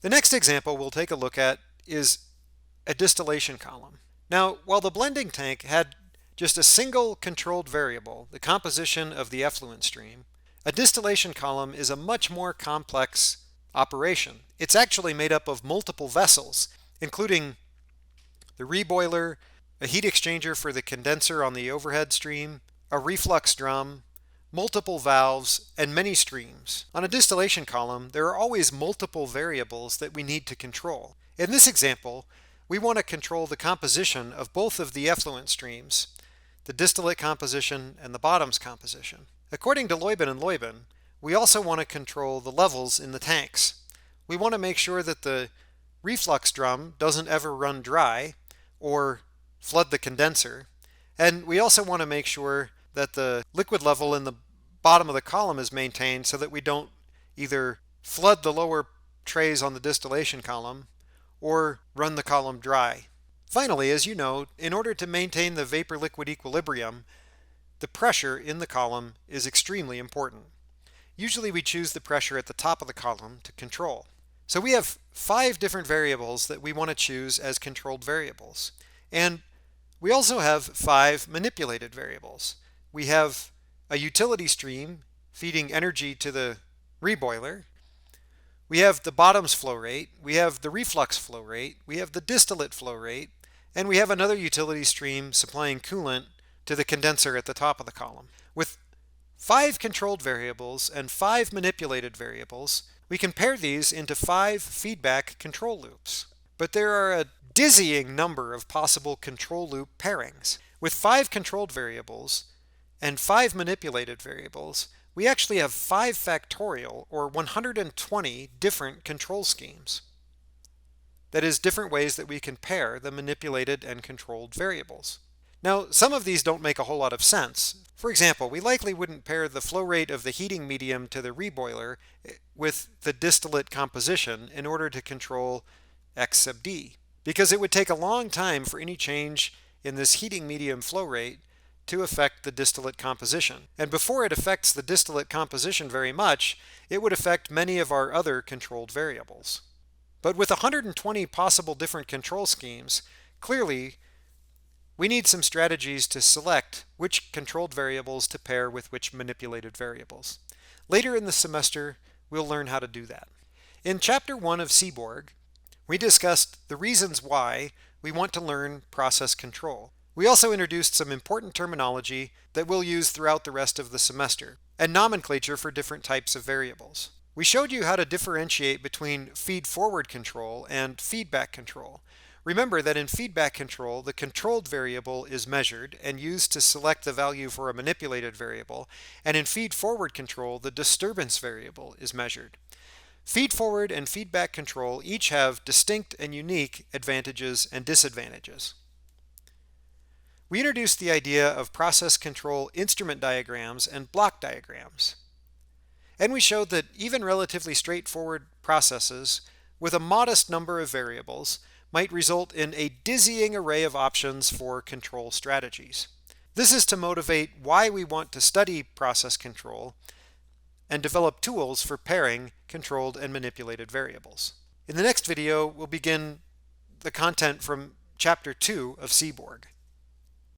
The next example we'll take a look at is a distillation column. Now, while the blending tank had just a single controlled variable, the composition of the effluent stream, a distillation column is a much more complex operation. It's actually made up of multiple vessels, including the reboiler, a heat exchanger for the condenser on the overhead stream, a reflux drum, multiple valves, and many streams. On a distillation column, there are always multiple variables that we need to control. In this example, we want to control the composition of both of the effluent streams, the distillate composition and the bottoms composition. According to Leuben and Leuben, we also want to control the levels in the tanks. We want to make sure that the reflux drum doesn't ever run dry or flood the condenser, and we also want to make sure that the liquid level in the bottom of the column is maintained so that we don't either flood the lower trays on the distillation column or run the column dry. Finally, as you know, in order to maintain the vapor-liquid equilibrium, the pressure in the column is extremely important. Usually we choose the pressure at the top of the column to control. So we have 5 different variables that we want to choose as controlled variables. And we also have 5 manipulated variables. We have a utility stream feeding energy to the reboiler. We have the bottoms flow rate, we have the reflux flow rate, we have the distillate flow rate, and we have another utility stream supplying coolant to the condenser at the top of the column. With 5 controlled variables and 5 manipulated variables, we can pair these into 5 feedback control loops. But there are a dizzying number of possible control loop pairings. With 5 controlled variables and 5 manipulated variables, we actually have 5 factorial, or 120 different control schemes. That is, different ways that we can pair the manipulated and controlled variables. Now, some of these don't make a whole lot of sense. For example, we likely wouldn't pair the flow rate of the heating medium to the reboiler with the distillate composition in order to control X sub D, because it would take a long time for any change in this heating medium flow rate to affect the distillate composition. And before it affects the distillate composition very much, it would affect many of our other controlled variables. But with 120 possible different control schemes, clearly we need some strategies to select which controlled variables to pair with which manipulated variables. Later in the semester, we'll learn how to do that. In Chapter 1 of Seaborg, we discussed the reasons why we want to learn process control. We also introduced some important terminology that we'll use throughout the rest of the semester, and nomenclature for different types of variables. We showed you how to differentiate between feed-forward control and feedback control. Remember that in feedback control, the controlled variable is measured and used to select the value for a manipulated variable, and in feed-forward control, the disturbance variable is measured. Feed-forward and feedback control each have distinct and unique advantages and disadvantages. We introduced the idea of process control instrument diagrams and block diagrams. And we showed that even relatively straightforward processes with a modest number of variables might result in a dizzying array of options for control strategies. This is to motivate why we want to study process control and develop tools for pairing controlled and manipulated variables. In the next video, we'll begin the content from Chapter 2 of Seaborg.